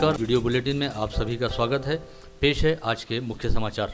नमस्कार, video bulletin में आप सभी का स्वागत है। पेश है आज के मुख्य समाचार।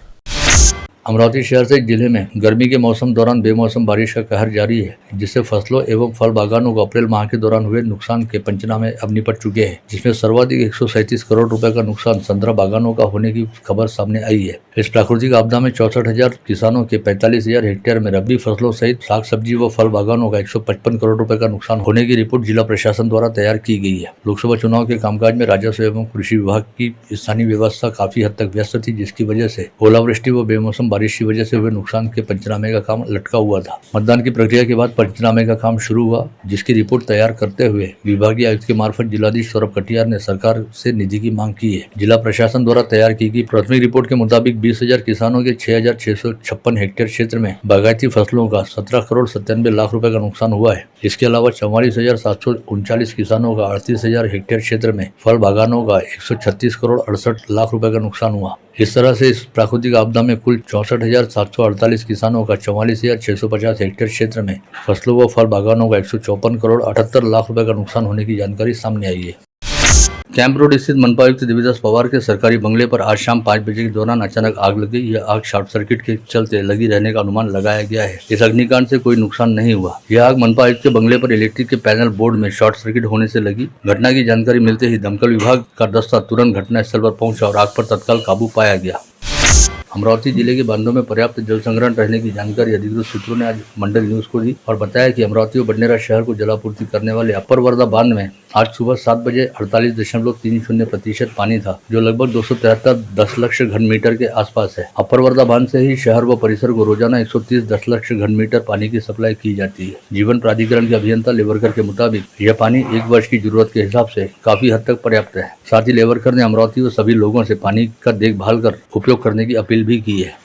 अमरावती शहर से जिले में गर्मी के मौसम दौरान बेमौसम बारिश का कहर जारी है, जिससे फसलों एवं फल बागानों को अप्रैल माह के दौरान हुए नुकसान के पंचनामे अब निपट चुके हैं, जिसमें सर्वाधिक 137 करोड़ रुपए का नुकसान संतरा बागानों का होने की खबर सामने आई है। इस प्राकृतिक आपदा में 64,000 किसानों के 45,000 हेक्टेयर में रबी फसलों सहित साग सब्जी व फल बागानों का 155 करोड़ रुपए का नुकसान होने की रिपोर्ट जिला प्रशासन द्वारा तैयार की गई है। लोकसभा चुनाव के कामकाज में राजस्व एवं कृषि विभाग की स्थानीय व्यवस्था काफी हद तक व्यस्त थी, जिसकी वजह से ओलावृष्टि व बेमौसम बारिश की वजह से हुए नुकसान के पंचनामे का काम लटका हुआ था। मतदान की प्रक्रिया के बाद पंचनामे का काम शुरू हुआ, जिसकी रिपोर्ट तैयार करते हुए विभागीय आयुक्त के मार्फत जिलाधीश सौरभ कटियार ने सरकार से निधि की मांग की है। जिला प्रशासन द्वारा तैयार की गई प्राथमिक रिपोर्ट के मुताबिक 20,000 किसानों के 6,656 हेक्टेयर क्षेत्र में बागायती फसलों का 17 करोड़ 97 लाख रुपए का नुकसान हुआ है। इसके अलावा 44,739 किसानों का 38,000 हेक्टेयर क्षेत्र में फल बागानों का 136 करोड़ 68 लाख रुपए का नुकसान हुआ। इस तरह से इस प्राकृतिक आपदा में कुल 64,748 किसानों का 44,650 हेक्टेयर क्षेत्र में फसलों व फल बागानों का 154 करोड़ 78 लाख रुपए का नुकसान होने की जानकारी सामने आई है। कैंप रोड स्थित मनपा आयुक्त देवीदास पवार के सरकारी बंगले पर आज शाम 5 बजे के दौरान अचानक आग लग गई। यह आग शॉर्ट सर्किट के चलते लगी रहने का अनुमान लगाया गया है। इस अग्निकांड से कोई नुकसान नहीं हुआ। यह आग मनपा आयुक्त के बंगले पर इलेक्ट्रिक के पैनल बोर्ड में शॉर्ट सर्किट होने से लगी। घटना की जानकारी मिलते ही दमकल विभाग का दस्ता तुरंत घटनास्थल पर पहुंचा और आग पर तत्काल काबू पाया गया। अमरावती जिले के बांधों में पर्याप्त जल संग्रहण रहने की जानकारी अधिकृत सूत्रों ने आज मंडल न्यूज को दी और बताया कि अमरावती और बडनेरा शहर को जलापूर्ति करने वाले अपर वर्धा बांध में आज सुबह 7 बजे 48.30% पानी था, जो लगभग 273 दशलक्ष घन मीटर के आसपास है। अपर वर्धा बांध से ही शहर व परिसर को रोजाना 130 दशलक्ष घन मीटर पानी की सप्लाई की जाती है। जीवन प्राधिकरण के अभियंता लेवरकर के मुताबिक यह पानी 1 वर्ष की जरूरत के हिसाब से काफी हद तक पर्याप्त है। साथ ही लेवरकर ने अमरावती व सभी लोगों से पानी का देखभाल कर उपयोग करने की अपील भी की है।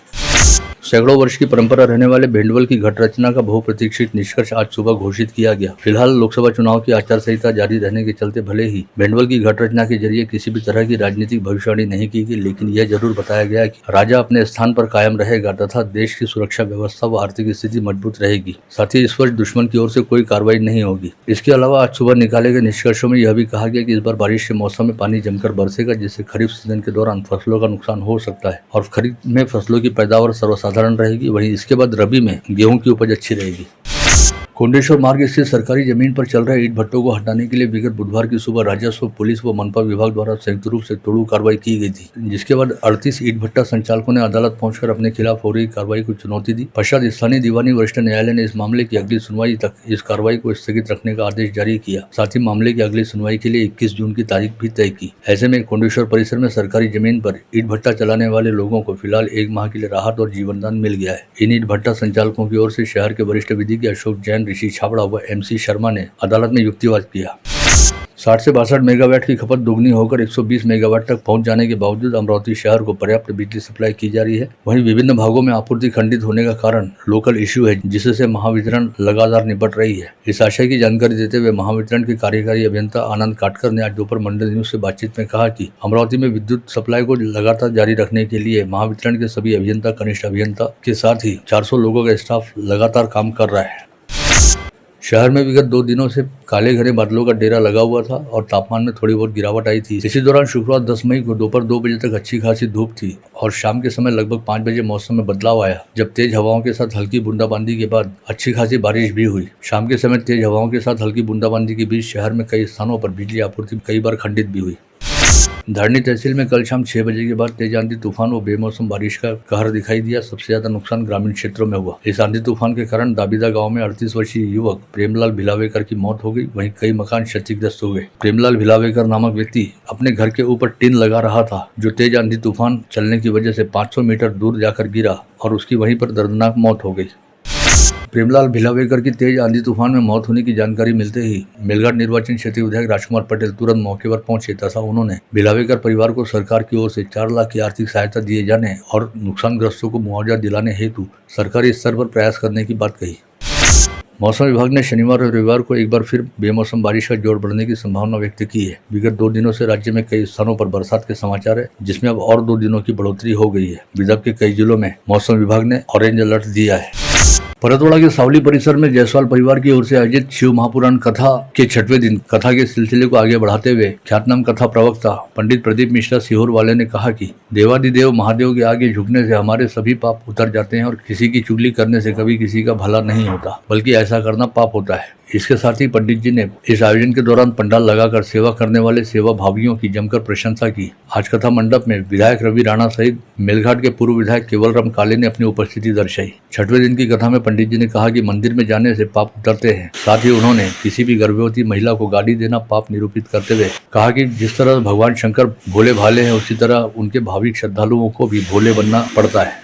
सैकड़ों वर्ष की परंपरा रहने वाले भेंडवल की घट रचना का बहुप्रतीक्षित निष्कर्ष आज सुबह घोषित किया गया। फिलहाल लोकसभा चुनाव की आचार संहिता जारी रहने के चलते भले ही भेंडवल की घट रचना के जरिए किसी भी तरह की राजनीतिक भविष्यवाणी नहीं की गई, लेकिन यह जरूर बताया गया कि राजा अपने स्थान पर कायम रहेगा तथा देश की सुरक्षा व्यवस्था व आर्थिक स्थिति मजबूत रहेगी। साथ ही इस वर्ष दुश्मन की ओर से कोई कार्रवाई नहीं होगी। इसके अलावा आज सुबह निकाले गए निष्कर्षों में यह भी कहा गया कि इस बार बारिश के मौसम में पानी जमकर बरसेगा, जिससे खरीफ सीजन के दौरान फसलों का नुकसान हो सकता है और खरीफ में फसलों की पैदावार सर्वसाधारण रहेगी। वहीं इसके बाद रबी में गेहूं की उपज अच्छी रहेगी। कोंडेश्वर मार्ग स्थित सरकारी जमीन पर चल रहे ईंट भट्टों को हटाने के लिए विगत बुधवार की सुबह राजस्व, पुलिस व मनपा विभाग द्वारा संयुक्त रूप से तोड़ू कार्रवाई की गई थी, जिसके बाद 38 ईंट भट्टा संचालकों ने अदालत पहुंचकर अपने खिलाफ हो रही कार्रवाई को चुनौती दी। पश्चात स्थानीय दीवानी वरिष्ठ न्यायालय ने इस मामले की अगली सुनवाई तक इस कार्रवाई को स्थगित रखने का आदेश जारी किया। साथ ही मामले की अगली सुनवाई के लिए 21 जून की तारीख भी तय की। ऐसे में कोंडेश्वर परिसर में सरकारी जमीन पर ईंट भट्टा चलाने वाले लोगों को फिलहाल 1 माह के लिए राहत और जीवनदान मिल गया है। इन ईंट भट्टा संचालकों की ओर से शहर के वरिष्ठ विधिज्ञ अशोक जैन, ऋषि छाबड़ा व MC शर्मा ने अदालत में युक्तिवाद किया। 60 से 62 मेगावाट की खपत दोगुनी होकर 120 मेगावाट तक पहुंच जाने के बावजूद अमरावती शहर को पर्याप्त बिजली सप्लाई की जा रही है। वहीं विभिन्न भागों में आपूर्ति खंडित होने का कारण लोकल इश्यू है, जिससे महावितरण लगातार निपट रही है। इस आशय की जानकारी देते हुए महावितरण के कार्यकारी अभियंता आनंद काटकर ने आज दोपहर मंडल न्यूज से बातचीत में कहा कि अमरावती में विद्युत सप्लाई को लगातार जारी रखने के लिए महावितरण के सभी अभियंता, कनिष्ठ अभियंता के साथ ही 400 लोगों का स्टाफ लगातार काम कर रहा है। शहर में विगत 2 दिनों से काले घने बादलों का डेरा लगा हुआ था और तापमान में थोड़ी बहुत गिरावट आई थी। इसी दौरान शुक्रवार 10 मई को दोपहर 2 बजे तक अच्छी खासी धूप थी और शाम के समय लगभग 5 बजे मौसम में बदलाव आया, जब तेज हवाओं के साथ हल्की बूंदाबांदी के बाद अच्छी खासी बारिश भी हुई। शाम के समय तेज हवाओं के साथ हल्की बूंदाबांदी के बीच शहर में कई स्थानों पर बिजली आपूर्ति कई बार खंडित भी हुई। धारनी तहसील में कल शाम 6 बजे के बाद तेज आंधी तूफान व बेमौसम बारिश का कहर दिखाई दिया। सबसे ज्यादा नुकसान ग्रामीण क्षेत्रों में हुआ। इस आंधी तूफान के कारण दाबीदा गांव में 38 वर्षीय युवक प्रेमलाल भिलावेकर की मौत हो गई। वहीं कई मकान क्षतिग्रस्त हो गए। प्रेमलाल भिलावेकर नामक व्यक्ति अपने घर के ऊपर टिन लगा रहा था, जो तेज आंधी तूफान चलने की वजह से 500 मीटर दूर जाकर गिरा और उसकी वहीं पर दर्दनाक मौत हो गई। प्रेमलाल भिलावेकर की तेज आंधी तूफान में मौत होने की जानकारी मिलते ही मेलघाट निर्वाचन क्षेत्र विधायक राजकुमार पटेल तुरंत मौके पर पहुंचे तथा उन्होंने भिलावेकर परिवार को सरकार की ओर से 4 लाख की आर्थिक सहायता दिए जाने और नुकसानग्रस्तों को मुआवजा दिलाने हेतु सरकारी स्तर पर प्रयास करने की बात कही। मौसम विभाग ने शनिवार और रविवार को एक बार फिर बेमौसम बारिश का जोर बढ़ने की संभावना व्यक्त की है। विगत 2 दिनों से राज्य में कई स्थानों पर बरसात के समाचार है, जिसमें अब और 2 दिनों की बढ़ोतरी हो गई है। विदर्भ के कई जिलों में मौसम विभाग ने ऑरेंज अलर्ट दिया है। परतवाड़ा के सावली परिसर में जायसवाल परिवार की ओर से आयोजित शिव महापुराण कथा के 6वें दिन कथा के सिलसिले को आगे बढ़ाते हुए ख्यातनाम कथा प्रवक्ता पंडित प्रदीप मिश्रा सीहोर वाले ने कहा कि देवादिदेव महादेव के आगे झुकने से हमारे सभी पाप उतर जाते हैं और किसी की चुगली करने से कभी किसी का भला नहीं होता, बल्कि ऐसा करना पाप होता है। इसके साथ ही पंडित जी ने इस आयोजन के दौरान पंडाल लगाकर सेवा करने वाले सेवा भावियों की जमकर प्रशंसा की। आज कथा मंडप में विधायक रवि राणा सहित मेलघाट के पूर्व विधायक केवलराम काले ने अपनी उपस्थिति दर्शाई। 6वें दिन की कथा में पंडित जी ने कहा कि मंदिर में जाने से पाप उतरते हैं। साथ ही उन्होंने किसी भी गर्भवती महिला को गाली देना पाप निरूपित करते हुए कहा कि जिस तरह भगवान शंकर भोले भाले हैं, उसी तरह उनके भाविक श्रद्धालुओं को भी भोले बनना पड़ता है।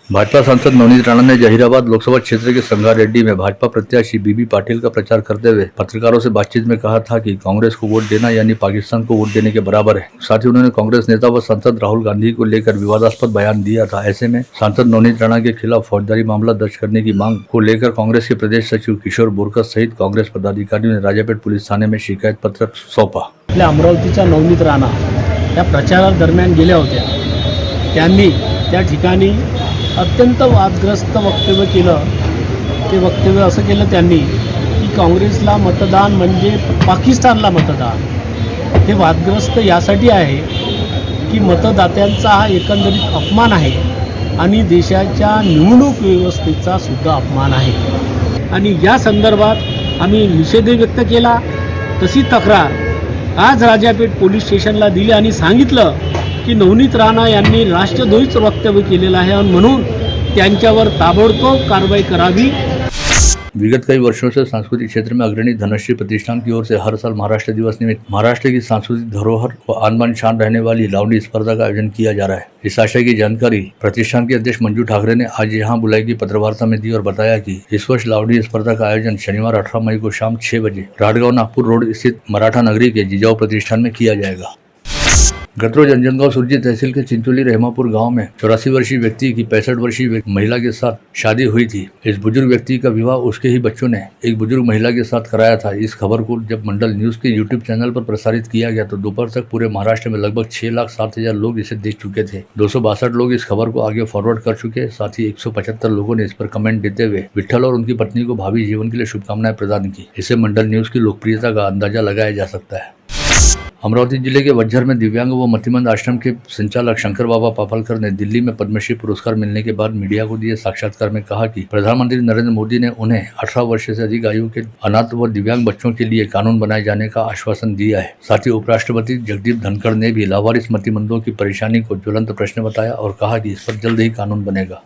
भाजपा सांसद नवनीत राणा ने जहीराबाद लोकसभा क्षेत्र के संगारेड्डी में भाजपा प्रत्याशी बीबी पाटिल का प्रचार करते हुए पत्रकारों से बातचीत में कहा था कि कांग्रेस को वोट देना यानी पाकिस्तान को वोट देने के बराबर है। साथ ही उन्होंने कांग्रेस नेता व सांसद राहुल गांधी को लेकर विवादास्पद बयान दिया था। ऐसे में सांसद नवनीत राणा के खिलाफ फौजदारी मामला दर्ज करने की मांग को लेकर कांग्रेस के प्रदेश सचिव किशोर बोरकर सहित कांग्रेस पदाधिकारियों ने राजापेट पुलिस थाने में शिकायत पत्र सौंपा। अमरावतीच्या नवनीत राणा या प्रचारादरम्यान गेल्या होत्या, त्यांनी त्या ठिकाणी अत्यंत वादग्रस्त वक्तव्य केलं। ते वक्तव्य असं केलं त्यांनी की काँग्रेसला मतदान म्हणजे पाकिस्तानला मतदान। हे वादग्रस्त यासाठी आहे की मतदात्यांचा हा एकंदरीत अपमान आहे आणि देशाच्या निवडणूक व्यवस्थेचा सुद्धा अपमान आहे आणि या संदर्भात आम्ही निषेध व्यक्त केला। तशी तक्रार आज राजापेठ पोलीस स्टेशनला दिली आणि सांगितलं की नवनीत राणा यांनी राष्ट्रद्रोहीच वक्तव्य केलेलं आहे आणि म्हणून त्यांच्यावर ताबडतोब कारवाई करावी। विगत कई वर्षों से सांस्कृतिक क्षेत्र में अग्रणी धनश्री प्रतिष्ठान की ओर से हर साल महाराष्ट्र दिवस निमित्त महाराष्ट्र की सांस्कृतिक धरोहर व आन बान शान रहने वाली लावणी स्पर्धा का आयोजन किया जा रहा है। इस आशय की जानकारी प्रतिष्ठान के अध्यक्ष मंजू ठाकरे ने आज यहां बुलाई की पत्रवार्ता में दी और बताया कि इस वर्ष लावणी स्पर्धा का आयोजन शनिवार 18 मई को शाम 6 बजे राटगांव नागपुर रोड स्थित मराठा नगरी के जिजाऊ प्रतिष्ठान में किया जाएगा। गतरोज अंजनगांव सुरजी तहसील के चिंचोली रहमापुर गांव में 84 वर्षीय व्यक्ति की 65 वर्षीय महिला के साथ शादी हुई थी। इस बुजुर्ग व्यक्ति का विवाह उसके ही बच्चों ने एक बुजुर्ग महिला के साथ कराया था। इस खबर को जब मंडल न्यूज के यूट्यूब चैनल पर प्रसारित किया गया तो दोपहर तक पूरे महाराष्ट्र में लगभग 6,07,000 लोग इसे देख चुके थे। 262 लोग इस खबर को आगे फॉरवर्ड कर चुके। साथ ही 175 लोगों ने इस पर कमेंट देते हुए विठ्ठल और उनकी पत्नी को भावी जीवन के लिए शुभकामनाएं प्रदान की। इससे मंडल न्यूज की लोकप्रियता का अंदाजा लगाया जा सकता है। अमरावती जिले के वज्जर में दिव्यांग व मतिमंद आश्रम के संचालक शंकर बाबा पापलकर ने दिल्ली में पद्मश्री पुरस्कार मिलने के बाद मीडिया को दिए साक्षात्कार में कहा कि प्रधानमंत्री नरेंद्र मोदी ने उन्हें 18 वर्ष से अधिक आयु के अनाथ व दिव्यांग बच्चों के लिए कानून बनाए जाने का आश्वासन दिया है। साथ ही उपराष्ट्रपति जगदीप धनखड़ ने भी लावारिस मतिमंदों की परेशानी को ज्वलंत प्रश्न बताया और कहा कि इस पर जल्द ही कानून बनेगा।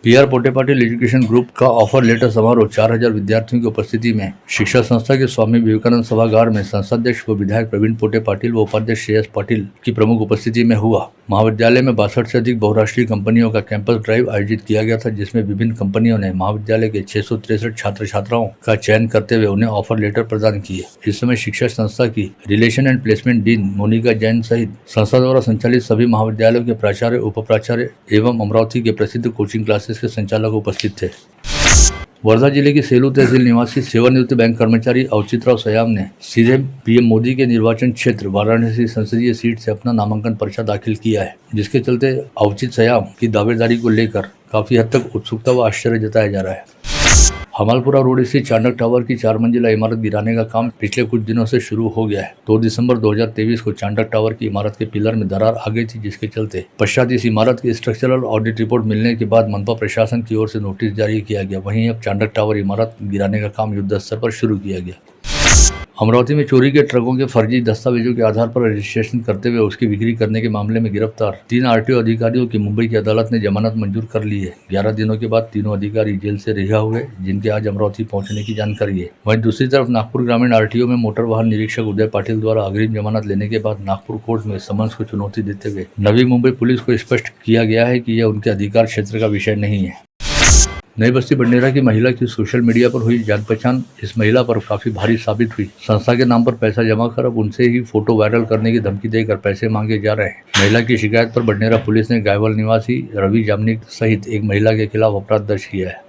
PR पोटे पाटिल एजुकेशन ग्रुप का ऑफर लेटर समारोह 4000 विद्यार्थियों की उपस्थिति में शिक्षा संस्था के स्वामी विवेकानंद सभागार में संस्थाध्यक्ष व विधायक प्रवीण पोटे पाटिल व उपाध्यक्ष श्रेयस पाटिल की प्रमुख उपस्थिति में हुआ। महाविद्यालय में 62 से अधिक बहुराष्ट्रीय कंपनियों का कैंपस ड्राइव आयोजित किया गया था, जिसमें विभिन्न कंपनियों ने महाविद्यालय के 663 छात्र छात्राओं का चयन करते हुए उन्हें ऑफर लेटर प्रदान किए। इस समय शिक्षा संस्था की relation and placement dean Monika Jain सहित संस्था द्वारा संचालित सभी महाविद्यालयों के प्राचार्य, उप प्राचार्य एवं अमरावती के प्रसिद्ध कोचिंग क्लासेस के संचालक उपस्थित थे। वर्धा जिले की सेलू तहसील निवासी सेवानिवृत्त बैंक कर्मचारी अवचितराव सयाम ने सीधे पीएम मोदी के निर्वाचन क्षेत्र वाराणसी संसदीय सीट से अपना नामांकन पर्चा दाखिल किया है, जिसके चलते अवचित सयाम की दावेदारी को लेकर काफी हद तक उत्सुकता व आश्चर्य जताया जा रहा है। हमालपुरा रोड स्थित चाणक टावर की 4 मंजिला इमारत गिराने का काम पिछले कुछ दिनों से शुरू हो गया है। 2 दिसंबर 2023 को चाणक टावर की इमारत के पिलर में दरार आ गई थी, जिसके चलते पश्चात इस इमारत की स्ट्रक्चरल ऑडिट रिपोर्ट मिलने के बाद मनपा प्रशासन की ओर से नोटिस जारी किया गया। वहीं अब चाणक टावर इमारत गिराने का काम युद्ध स्तर पर शुरू किया गया। अमरावती में चोरी के ट्रकों के फर्जी दस्तावेजों के आधार पर रजिस्ट्रेशन करते हुए उसकी बिक्री करने के मामले में गिरफ्तार 3 RTO अधिकारियों की मुंबई की अदालत ने जमानत मंजूर कर ली है। 11 दिनों के बाद तीनों अधिकारी जेल से रिहा हुए, जिनके आज अमरावती पहुंचने की जानकारी है। वहीं दूसरी तरफ नागपुर ग्रामीण RTO में मोटर वाहन निरीक्षक उदय पाटिल द्वारा अग्रिम जमानत लेने के बाद नागपुर कोर्ट में समन्स को चुनौती देते हुए नवी मुंबई पुलिस को स्पष्ट किया गया है कि यह उनके अधिकार क्षेत्र का विषय नहीं है। नई बस्ती बडनेरा की महिला की सोशल मीडिया पर हुई जान पहचान इस महिला पर काफी भारी साबित हुई। संस्था के नाम पर पैसा जमा कर अब उनसे ही फोटो वायरल करने की धमकी देकर पैसे मांगे जा रहे हैं। महिला की शिकायत पर बडनेरा पुलिस ने गायवल निवासी रवि जामनिक सहित एक महिला के खिलाफ अपराध दर्ज किया है।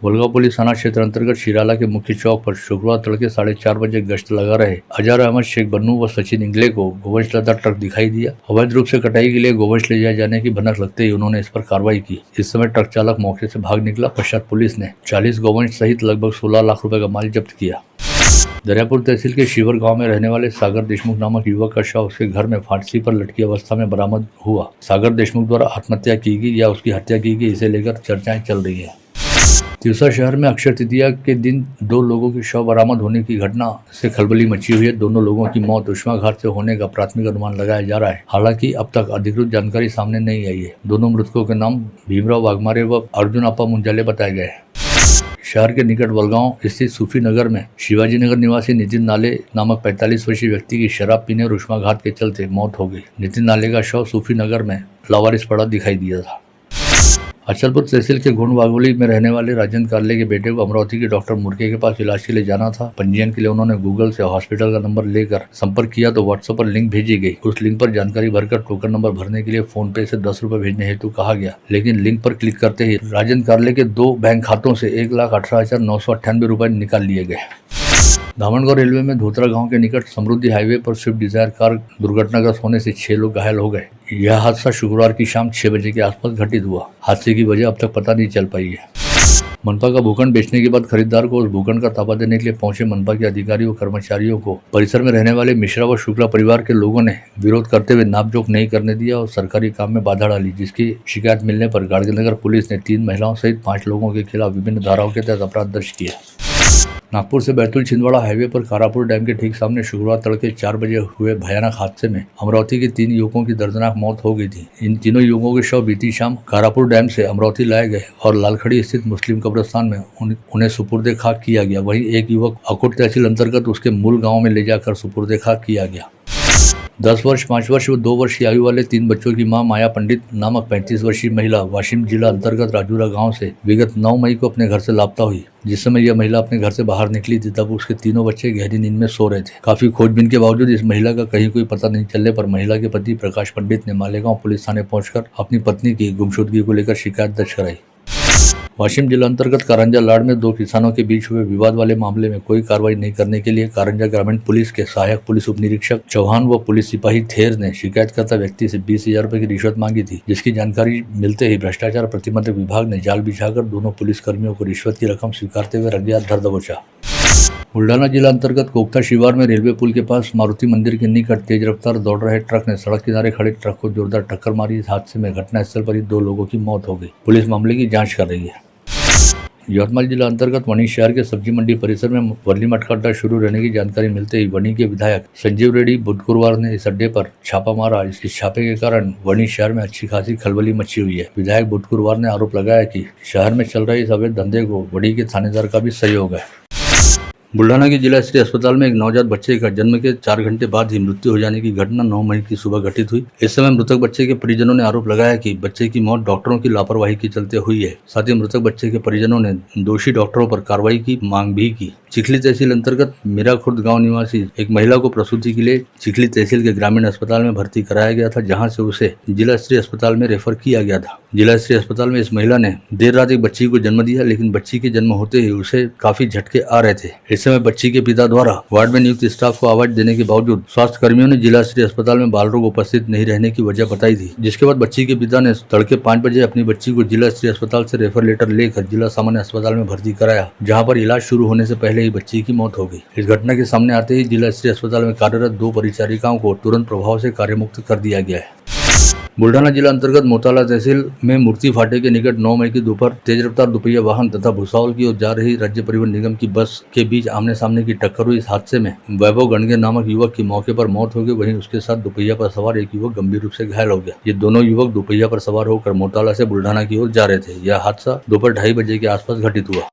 वलगांव पुलिस थाना क्षेत्र अंतर्गत शिराला के मुख्य चौक पर शुक्रवार तड़के 4:30 बजे गश्त लगा रहे अजहर अहमद शेख बन्नू व सचिन इंगले को गोवंश लदा ट्रक दिखाई दिया। अवैध रूप से कटाई के लिए गोवंश ले जाए जाने की भनक लगते ही उन्होंने इस पर कार्रवाई की। इस समय ट्रक चालक मौके से भाग निकला। पश्चात पुलिस ने 40 गोवंश सहित लगभग 16 लाख रुपए का माल जब्त किया। दरियापुर तहसील के शिवर गांव में रहने वाले सागर देशमुख नामक युवक का शव उसके घर में फांसी पर लटकी अवस्था में बरामद हुआ। सागर देशमुख द्वारा आत्महत्या की गई या उसकी हत्या की गई, इसे लेकर चर्चाएं चल रही है। तिरसा शहर में अक्षय तृतीया के दिन 2 लोगों की शव बरामद होने की घटना से खलबली मची हुई है। दोनों लोगों की मौत उष्माघात से होने का प्राथमिक अनुमान लगाया जा रहा है। हालांकि अब तक अधिकृत जानकारी सामने नहीं आई है। दोनों मृतकों के नाम भीमराव वाघमारे व अर्जुन आपा मुंजाले बताए गए हैं। शहर के निकट वलगांव स्थित सूफी नगर में शिवाजी नगर निवासी नितिन नाले नामक 45 वर्षीय व्यक्ति की शराब पीने और उष्माघात के चलते मौत हो गई। नितिन नाले का शव सूफी नगर में लावारिस पड़ा दिखाई दिया था। अचलपुर तहसील के घुंड वाघोली में रहने वाले राजेंद्र कारले के बेटे को अमरावती के डॉक्टर मुर्के के पास इलाज के लिए जाना था। पंजीयन के लिए उन्होंने गूगल से हॉस्पिटल का नंबर लेकर संपर्क किया तो व्हाट्सएप पर लिंक भेजी गई। उस लिंक पर जानकारी भरकर टोकन नंबर भरने के लिए फोन पे से 10 रुपए भेजने हेतु कहा गया, लेकिन लिंक पर क्लिक करते ही राजेंद्र कारले के 2 बैंक खातों से 1,18,998 रुपए निकाल लिए गए। धामनगांव रेलवे में धोतरा गांव के निकट समृद्धि हाईवे पर स्विफ्ट डिजायर कार दुर्घटनाग्रस्त होने से 6 लोग घायल हो गए। यह हादसा शुक्रवार की शाम 6 बजे के आसपास घटित हुआ। हादसे की वजह अब तक पता नहीं चल पाई है। मनपा का भूखंड बेचने के बाद खरीदार को उस भूखंड का ताबा देने के लिए पहुंचे मनपा के अधिकारियों व कर्मचारियों को परिसर में रहने वाले मिश्रा व शुक्ला परिवार के लोगों ने विरोध करते हुए नापजोक नहीं करने दिया और सरकारी काम में बाधा डाली, जिसकी शिकायत मिलने पर गाड़गीनगर पुलिस ने 3 महिलाओं सहित 5 लोगों के खिलाफ विभिन्न धाराओं के तहत अपराध दर्ज किया। नागपुर से बैतूल छिंदवाड़ा हाईवे पर कारापुर डैम के ठीक सामने शुक्रवार तड़के 4 बजे हुए भयानक हादसे में अमरावती के 3 युवकों की दर्दनाक मौत हो गई थी। इन तीनों युवकों के शव बीती शाम कारापुर डैम से अमरावती लाए गए और लालखड़ी स्थित मुस्लिम कब्रिस्तान में उन्हें सुपुर्दे खाक किया गया। वहीं एक युवक अकोट तहसील अंतर्गत उसके मूल गाँव में ले जाकर सुपुर्दे खाक किया गया। 10 वर्ष, 5 वर्ष व 2 वर्ष की आयु वाले 3 बच्चों की मां माया पंडित नामक 35 वर्षीय महिला वाशिम जिला अंतर्गत राजूरा गांव से विगत 9 मई को अपने घर से लापता हुई। जिस समय यह महिला अपने घर से बाहर निकली थी तब उसके तीनों बच्चे गहरी नींद में सो रहे थे। काफी खोजबीन के बावजूद इस महिला का कहीं कोई पता नहीं चलने पर महिला के पति प्रकाश पंडित ने मालेगांव पुलिस थाने पहुंचकर अपनी पत्नी की गुमशुदगी को लेकर शिकायत दर्ज कराई। वाशिम जिला अंतर्गत कारंजा लाड़ में 2 किसानों के बीच हुए विवाद वाले मामले में कोई कार्रवाई नहीं करने के लिए कारंजा ग्रामीण पुलिस के सहायक पुलिस उप निरीक्षक चौहान व पुलिस सिपाही थेर ने शिकायतकर्ता व्यक्ति से 20,000 रुपए की रिश्वत मांगी थी, जिसकी जानकारी मिलते ही भ्रष्टाचार प्रतिबंधक विभाग ने जाल बिछाकर दोनों पुलिसकर्मियों को रिश्वत की रकम स्वीकारते हुए रंगे हाथ धर दबोचा। बुल्ढाना जिला अंतर्गत कोकता शिवार में रेलवे पुल के पास मारुति मंदिर के निकट तेज रफ्तार दौड़ रहे ट्रक ने सड़क किनारे खड़े ट्रक को जोरदार टक्कर मारी। इस हादसे में घटनास्थल पर ही 2 लोगों की मौत हो गई। पुलिस मामले की जांच कर रही है। यवतमाल जिला अंतर्गत वनी शहर के सब्जी मंडी परिसर में वर्ली मटका अड्डा शुरू रहने की जानकारी मिलते ही वनी के विधायक संजीव रेड्डी बुधगुरुवार ने इस अड्डे पर छापा मारा। इस छापे के कारण वनी शहर में अच्छी खासी खलबली मची हुई है। विधायक बुधगुरुवार ने आरोप लगाया कि शहर में चल रहे इस अवैध धंधे को वनी के थानेदार का भी सहयोग है। बुल्ढाना के जिला स्तरीय अस्पताल में एक नवजात बच्चे का जन्म के 4 घंटे बाद ही मृत्यु हो जाने की घटना 9 मई की सुबह घटित हुई। इस समय मृतक बच्चे के परिजनों ने आरोप लगाया कि बच्चे की मौत डॉक्टरों की लापरवाही के चलते हुई है। साथ ही मृतक बच्चे के परिजनों ने दोषी डॉक्टरों पर कार्रवाई की मांग भी की। चिखली तहसील अंतर्गत मीरा खुर्द गाँव निवासी एक महिला को प्रसूति के लिए चिखली तहसील के ग्रामीण अस्पताल में भर्ती कराया गया था, जहाँ से उसे जिला स्तरीय अस्पताल में रेफर किया गया था। जिला स्तरीय अस्पताल में इस महिला ने देर रात एक बच्ची को जन्म दिया, लेकिन बच्ची के जन्म होते ही उसे काफी झटके आ रहे थे। इस समय बच्ची के पिता द्वारा वार्ड में नियुक्त स्टाफ को आवाज देने के बावजूद स्वास्थ्य कर्मियों ने जिला स्तरीय अस्पताल में बाल रोग उपस्थित नहीं रहने की वजह बताई थी, जिसके बाद बच्ची के पिता ने तड़के 5 बजे अपनी बच्ची को जिला स्तरीय अस्पताल से रेफर लेटर लेकर जिला सामान्य अस्पताल में भर्ती कराया, जहां पर इलाज शुरू होने से पहले ही बच्ची की मौत हो गई। इस घटना के सामने आते ही जिला स्तरीय अस्पताल में कार्यरत 2 परिचारिकाओं को तुरंत प्रभाव से कार्यमुक्त कर दिया गया है। बुल्ढाना जिला अंतर्गत मोताला तहसील में मूर्ति फाटे के निकट 9 मई की दोपहर तेज रफ्तार दुपहिया वाहन तथा भुसावल की ओर जा रही राज्य परिवहन निगम की बस के बीच आमने सामने की टक्कर हुई। इस हादसे में वैभव गणगे नामक युवक की मौके पर मौत हो गई, वहीं उसके साथ दुपहिया पर सवार एक युवक गंभीर रूप से घायल हो गया। ये दोनों युवक दुपहिया पर सवार होकर मोताला से बुल्ढाना की ओर जा रहे थे। यह हादसा दोपहर 2:30 बजे के आसपास घटित हुआ।